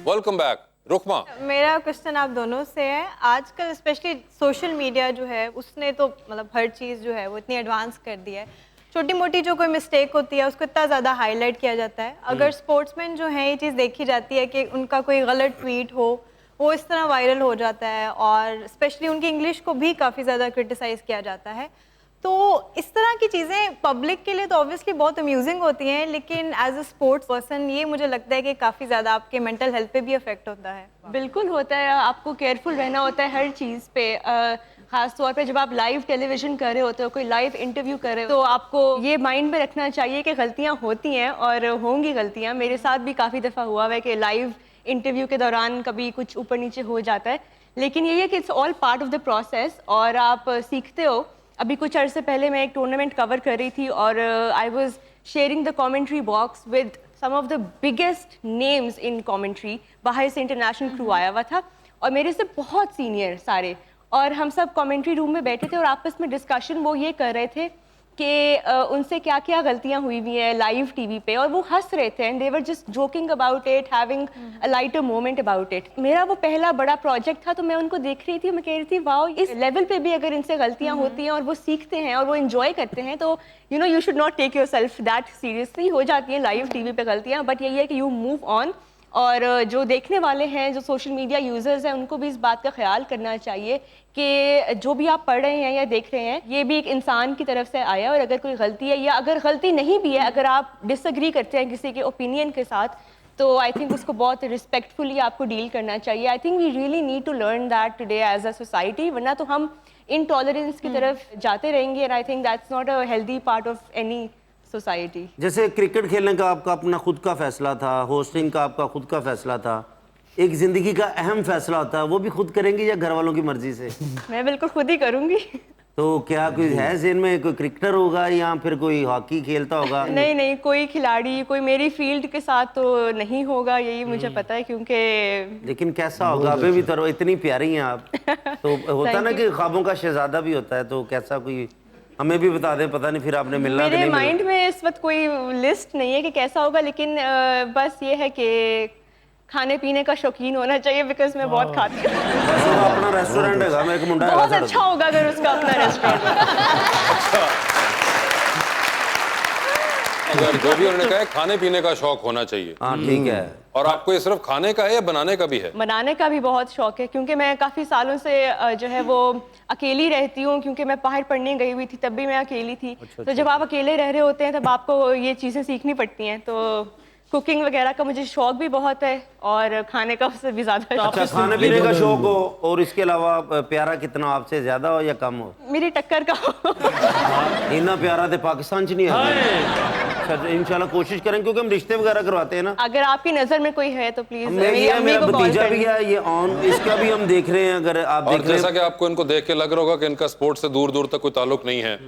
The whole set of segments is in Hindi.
Welcome back Rukma. मेरा क्वेश्चन आप दोनों से है। आजकल स्पेशली सोशल मीडिया जो है उसने तो मतलब हर चीज़ जो है वो इतनी एडवांस कर दी है। छोटी मोटी जो कोई मिस्टेक होती है उसको इतना ज़्यादा हाईलाइट किया जाता है। अगर स्पोर्ट्समैन जो है ये चीज़ देखी जाती है कि उनका कोई गलत ट्वीट हो वो इस तरह वायरल हो जाता है और स्पेशली उनकी इंग्लिश को भी काफ़ी ज़्यादा क्रिटिसाइज़ किया जाता है। तो इस तरह की चीज़ें पब्लिक के लिए तो ऑब्वियसली बहुत अम्यूजिंग होती हैं, लेकिन एज अ स्पोर्ट्स पर्सन ये मुझे लगता है कि काफ़ी ज़्यादा आपके मेंटल हेल्थ पे भी अफेक्ट होता है। बिल्कुल होता है, आपको केयरफुल रहना होता है हर चीज़ पे। ख़ास तौर पे जब आप लाइव टेलीविज़न कर रहे होते हो, कोई लाइव इंटरव्यू कर रहे हो, तो आपको ये माइंड में रखना चाहिए कि गलतियाँ होती हैं और होंगी गलतियाँ। मेरे साथ भी काफ़ी दफ़ा हुआ है कि लाइव इंटरव्यू के दौरान कभी कुछ ऊपर नीचे हो जाता है, लेकिन यही है कि it's all part of the process और आप सीखते हो। अभी कुछ अर्से पहले मैं एक टूर्नामेंट कवर कर रही थी और I was sharing the commentary box with some of the biggest names in commentary. बाहर से इंटरनेशनल क्रू आया हुआ था और मेरे से बहुत सीनियर सारे, और हम सब कमेंट्री रूम में बैठे थे और आपस में डिस्कशन वो ये कर रहे थे कि उनसे क्या क्या गलतियां हुई हुई हैं लाइव टीवी पे, और वो हंस रहे थे and they were just joking about it, having a lighter moment about it. मेरा वो पहला बड़ा प्रोजेक्ट था तो मैं उनको देख रही थी, मैं कह रही थी वाओ, इस लेवल पे भी अगर इनसे गलतियां होती हैं और वो सीखते हैं और वो एंजॉय करते हैं, तो you know you should not take yourself that seriously. हो जाती हैं लाइव टीवी पे गलतियाँ, बट यही है कि यू मूव ऑन। और जो देखने वाले हैं, जो सोशल मीडिया यूज़र्स हैं, उनको भी इस बात का ख्याल करना चाहिए कि जो भी आप पढ़ रहे हैं या देख रहे हैं ये भी एक इंसान की तरफ से आया, और अगर कोई गलती है या अगर गलती नहीं भी है, अगर आप डिसएग्री करते हैं किसी के ओपिनियन के साथ, तो आई थिंक उसको बहुत रिस्पेक्टफुली आपको डील करना चाहिए। I think we really need to learn that today as a society, वरना तो हम इनटॉलरेंस की तरफ जाते रहेंगे and I think that's not a healthy part of any society. जैसे क्रिकेट खेलने का आपका अपना खुद का फैसला था, होस्टिंग का आपका खुद का फैसला था, एक जिंदगी का अहम फैसला होता है, वो भी खुद करेंगी या घर वालों की मर्जी से? मैं बिल्कुल खुद ही करूंगी। तो क्या कोई है ज़हन में, कोई क्रिकेटर होगा या फिर कोई हॉकी खेलता होगा? नहीं नहीं, कोई खिलाड़ी कोई मेरी फील्ड के साथ तो नहीं होगा, यही मुझे पता है, क्योंकि लेकिन कैसा होगा? अभी भी तो इतनी प्यारी हैं आप, तो होता ना कि ख्वाबों का शहजादा भी होता है, तो कैसा कोई हमें भी बता दें, पता नहीं फिर आपने मिलना मेरे माइंड में इस वक्त कोई लिस्ट नहीं है कि कैसा होगा, लेकिन बस ये है कि खाने पीने का शौकीन होना चाहिए, बिकॉज मैं बहुत खाती हूँ। अपना रेस्टोरेंट है, मेरे को मुंडा बहुत अच्छा होगा अगर उसका अपना रेस्टोरेंट। अगर जो भी उन्होंने कहा है खाने पीने का शौक होना चाहिए। हाँ ठीक है। और आपको ये सिर्फ खाने का है या बनाने का भी है? बनाने का भी बहुत शौक है, क्योंकि मैं काफ़ी सालों से जो है वो अकेली रहती हूँ, क्योंकि मैं बाहर पढ़ने गई हुई थी तब भी मैं अकेली थी। तो जब आप अकेले रह रहे होते हैं तब आपको ये चीज़ें सीखनी पड़ती हैं, तो कुकिंग वगैरह का मुझे शौक भी बहुत है और खाने का उससे भी ज़्यादा। अच्छा, खाने पीने का शौक हो और इसके अलावा प्यारा कितना आपसे ज़्यादा हो या कम हो? मेरी टक्कर का हो। इतना प्यारा तो पाकिस्तान च नहीं है। अच्छा, इंशाल्लाह कोशिश करें, क्योंकि हम रिश्ते वगैरह करवाते हैं ना। अगर आपकी नज़र में कोई है तो प्लीज मेरा भतीजा भी है, ये ऑन, इसका भी हम देख रहे हैं। अगर आप और जैसा कि आपको इनको देख के लग रहा होगा कि इनका स्पोर्ट्स से दूर दूर तक कोई ताल्लुक नहीं है,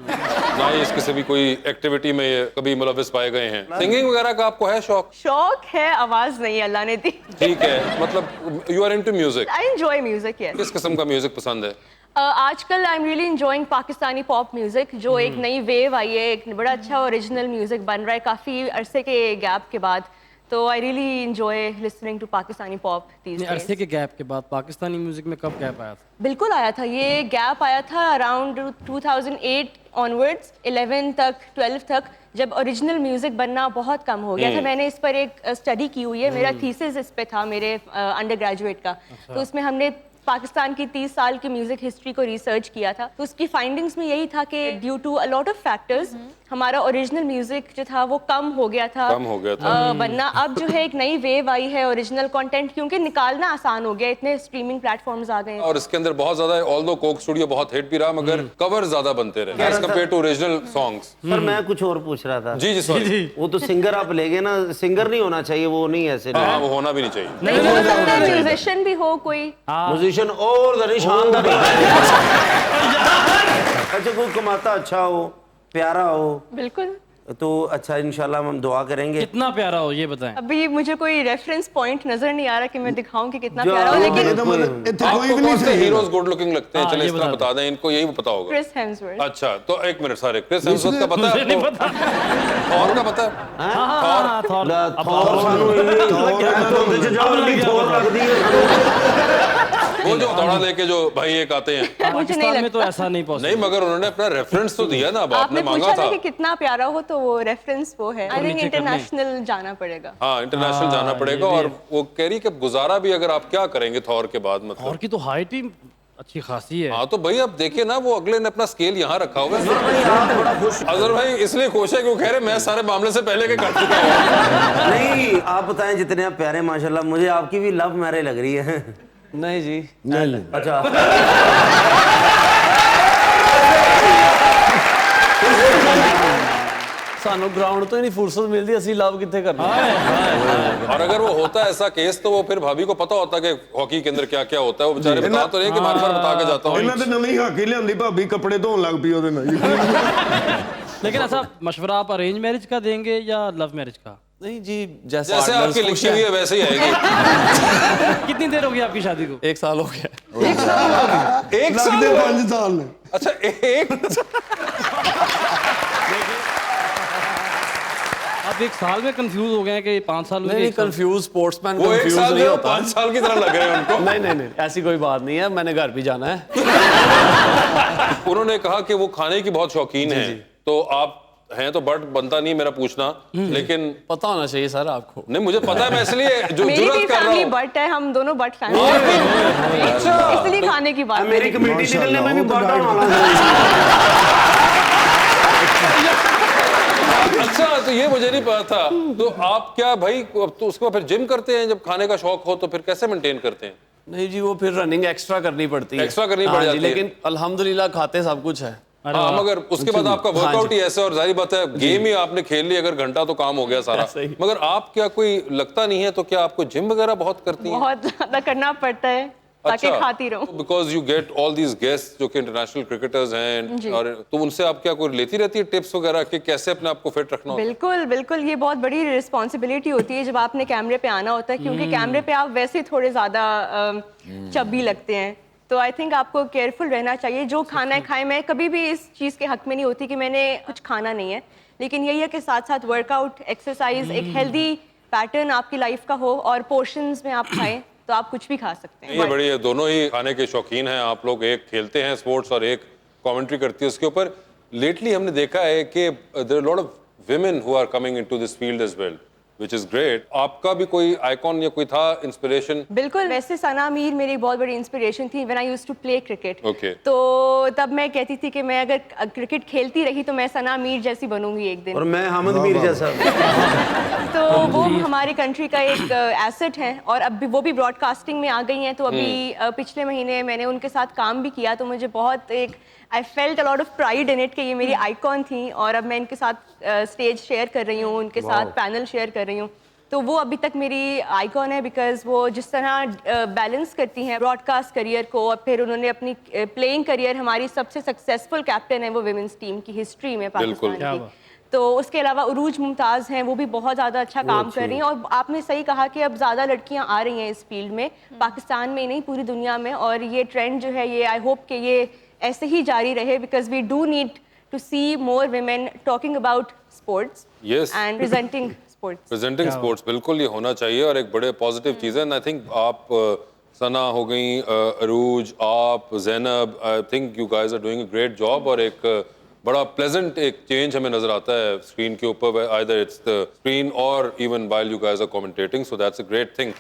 ना ही इसके से भी कोई एक्टिविटी में ये कभी मुलविस पाए गए हैं। सिंगिंग वगैरह का आपको है शौक? शौक है, आवाज नहीं अल्लाह ने दी। ठीक है, मतलब you are into music. I enjoy music. Yes. किस किस्म का म्यूजिक पसंद है? आजकल I am really enjoying Pakistani pop music, जो एक नई वेव आई है, एक बड़ा अच्छा ओरिजिनल म्यूजिक बन रहा है काफ़ी अरसे के गैप के बाद। तो I really enjoy listening to Pakistani pop these days. अरसे के गैप के बाद पाकिस्तानी म्यूजिक में कब गैप आया था? बिल्कुल आया था, ये गैप आया था अराउंड 2008 ऑनवर्ड्स, 11 तक 12 तक, जब ओरिजिनल म्यूजिक बनना बहुत कम हो गया था। मैंने इस पर एक स्टडी की हुई है, मेरा थीसिस इस पे था मेरे अंडर ग्रेजुएट का। तो उसमें हमने पाकिस्तान की 30 साल की म्यूजिक हिस्ट्री को रिसर्च किया था। तो उसकी फाइंडिंग्स में यही था कि due to a lot of factors हमारा ओरिजिनल म्यूजिक जो था वो कम हो गया था बनना। अब जो है एक नई वेव आई है ओरिजिनल कंटेंट, क्योंकि निकालना आसान हो गया, इतने स्ट्रीमिंग प्लेटफॉर्म्स आ गए। और इसके अंदर बहुत ज्यादा, ऑल्दो कोक स्टूडियो बहुत हिट भी रहा, मगर कवर ज्यादा बनते रहे as compare to original songs. Sir मैं कुछ और पूछ रहा था। जी जी सॉरी। वो तो सिंगर आप ले गए ना, सिंगर नहीं होना चाहिए, वो नहीं ऐसे। हाँ, वो होना भी नहीं चाहिए। म्यूजिशियन भी हो कोई, म्यूजिशियन और शानदार। अच्छा, कोई कमाता अच्छा हो, प्यारा हो। बिल्कुल। तो अच्छा, इंशाल्लाह हम दुआ करेंगे। कितना प्यारा हो ये बताएं। अभी मुझे कोई रेफरेंस पॉइंट नजर नहीं आ रहा कि मैं दिखाऊं कि कितना प्यारा हो, लेकिन आपको कौन से हीरोज गुड लुकिंग लगते हैं? चलिए इसका बता दें, इनको यही पता होगा। Chris Hemsworth. अच्छा, तो एक मिनट, सारे क्रिस हेम्सवर्थ का पता है आपको? और का पता है? थॉर थोर सानू धुंध च जाओ लगी थोर लगदी है वो जो हथौड़ा लेके जो भाई एक आते हैं। पाकिस्तान में तो ऐसा नहीं पॉसिबल। नहीं मगर उन्होंने अपना रेफरेंस तो दिया ना, अब आपने आपने मांगा पूछा था। ना कि कितना प्यारा हो, तो वो रेफरेंस वो है। आई थिंक नीचे करने। इंटरनेशनल जाना पड़ेगा। हाँ इंटरनेशनल जाना पड़ेगा। और वो कह रही कि गुजारा भी अगर आप क्या करेंगे थॉर के बाद, मतलब थॉर की तो हाइट ही अच्छी खासी है। हाँ तो भाई अब देखिए ना, वो अगले ने अपना स्केल यहाँ रखा हुआ है। अजहर भाई इसलिए खुश है क्यों, कह रहे मैं सारे मामले से पहले के कर चुका हूँ। नहीं आप बताएं जितने आप प्यारे माशाल्लाह, मुझे आपकी भी लव मैरिज लग रही है। नहीं जी, अच्छा ਸਾਨੂੰ ਗਰਾਊਂਡ ਤੋਂ ਹੀ ਨਹੀਂ ਫੁਰਸਤ ਮਿਲਦੀ, ਅਸੀਂ ਲਵ ਕਿੱਥੇ ਕਰਨਾ। और अगर वो होता है ऐसा केस तो वो फिर भाभी को पता होता कि हॉकी के अंदर क्या क्या होता है। वो बेचारे बता तो रहे कि बार बार बता के जाता हूँ। ਇਹਨਾਂ ਤੇ ਨਵੀਂ ਹਾਕੀ ਲਿਆਂਦੀ ਭਾਬੀ, ਕੱਪੜੇ ਧੋਣ ਲੱਗ ਪਈ ਉਹਦੇ ਨਾਲ। लेकिन ऐसा मशवरा आप अरेंज मैरिज का देंगे या लव मैरिज का? नहीं जी, जैसे जैसे आपकी लिखी हुई है वैसे ही आएगी। कितनी देर हो गई आपकी शादी को? 1 साल हो गया। एक साल ਲੱਗਦੇ हुआ? 5 ਸਾਲ ਨੇ। अच्छा एक आप 1 साल में कंफ्यूज हो गए हैं कि 5 साल नहीं में नहीं, कंफ्यूज स्पोर्ट्समैन वो एक कंफ्यूज साल नहीं जो होता। 5 साल की तरह लग रहे हैं उनको। नहीं नहीं नहीं, ऐसी कोई बात नहीं है, मैंने घर भी जाना है। उन्होंने कहा कि वो खाने की बहुत शौकीन है, तो आप हैं तो बट बनता नहीं मेरा पूछना, लेकिन पता होना चाहिए सर आपको। नहीं मुझे पता है, मैं इसलिए जो मेरी भी जुर्रत कर रहा फैमिली हूँ। बट है, हम दोनों बट फैमिली, इसलिए खाने की बात। मेरी कमेटी निकलने में भी बाटा वाला अच्छा तो ये मुझे नहीं पता था। तो आप क्या भाई अब तो उसके बाद फिर जिम करते हैं? जब खाने का शौक हो तो फिर कैसे मेंटेन करते हैं? नहीं जी, वो फिर रनिंग एक्स्ट्रा करनी पड़ती है। एक्स्ट्रा करनी पड़ हाँ जी, जाती है। लेकिन अल्हम्दुलिल्लाह खाते सब कुछ है। हाँ मगर उसके बाद आपका वर्कआउट ही ऐसा, और जाहिर बात है गेम ही आपने खेल ली, अगर घंटा तो काम हो गया सारा। ऐसा ही। मगर आप क्या कोई लगता नहीं है, तो क्या आपको जिम वगैरह बहुत करती हैं? बहुत ज्यादा करना पड़ता है ताकि खाती रहूं। Because you get all these guest जो कि इंटरनेशनल क्रिकेटर्स हैं, और तो उनसे आप क्या कोई लेती रहती है टिप्स वगैरह कि कैसे अपने आप को फिट रखना होता है? बिल्कुल बिल्कुल, ये बहुत बड़ी रिस्पॉन्सिबिलिटी होती है जब आपने कैमरे पे आना होता है, क्योंकि कैमरे पे आप वैसे थोड़े ज़्यादा चब्बी लगते हैं। तो आई थिंक आपको केयरफुल रहना चाहिए। जो खाना है खाएं। मैं कभी भी इस चीज़ के हक में नहीं होती कि मैंने कुछ खाना नहीं है, लेकिन यही है कि साथ साथ वर्कआउट, एक्सरसाइज, एक हेल्दी पैटर्न आपकी लाइफ का हो, और पोर्शंस में आप खाएं तो आप कुछ भी खा सकते हैं। ये बड़ी है, दोनों ही खाने के शौकीन हैं आप लोग। एक खेलते हैं स्पोर्ट्स और एक कमेंट्री करती है उसके ऊपर। लेटली हमने देखा है कि there are lot of women who are coming into this field as well, which is great. आपका भी कोई आइकॉन या कोई था इंस्पिरेशन? बिल्कुल, वैसे सना मीर मेरी बहुत बड़ी इंस्पिरेशन थी when I used to play cricket. Okay. तो तब मैं कहती थी कि मैं अगर क्रिकेट खेलती रही तो मैं सना मीर जैसी बनूंगी एक दिन। और मैं हामिद मीर जैसा। तो वो हमारी कंट्री का एक एसेट है, और अब भी वो भी ब्रॉडकास्टिंग में आ गई हैं। तो अभी पिछले महीने मैंने उनके साथ काम भी किया, तो मुझे बहुत एक I felt a lot of pride in it कि ये मेरी आइकॉन थी, और अब मैं इनके साथ स्टेज शेयर कर रही हूँ, उनके साथ पैनल शेयर कर रही हूँ। तो वो अभी तक मेरी आइकॉन है, बिकॉज वो जिस तरह बैलेंस करती हैं ब्रॉडकास्ट करियर को, और फिर उन्होंने अपनी प्लेइंग करियर, हमारी सबसे सक्सेसफुल कैप्टन है वो विमेंस टीम की हिस्ट्री में पाकिस्तान की। तो उसके अलावा उरूज मुमताज़ हैं, वो भी बहुत ज़्यादा अच्छा काम कर रही हैं। और आपने सही कहा कि अब ज़्यादा लड़कियां आ रही हैं इस फील्ड में, पाकिस्तान में नहीं पूरी दुनिया में। और ये ट्रेंड जो है, ये आई होप कि ये ऐसे ही जारी रहे, because we do need to see more women talking about sports Yes. And presenting sports. Presenting sports, बिल्कुल ये होना चाहिए और एक बड़े पॉजिटिव चीज़ है। एंड आई थिंक आप सना हो गई, अरूज, आप, Zainab, I think you guys are doing a great job. और एक बड़ा प्लेजेंट एक चेंज हमें नजर आता है स्क्रीन के ऊपर, आइदर इट्स द स्क्रीन और even while you guys are commentating, so that's a great thing.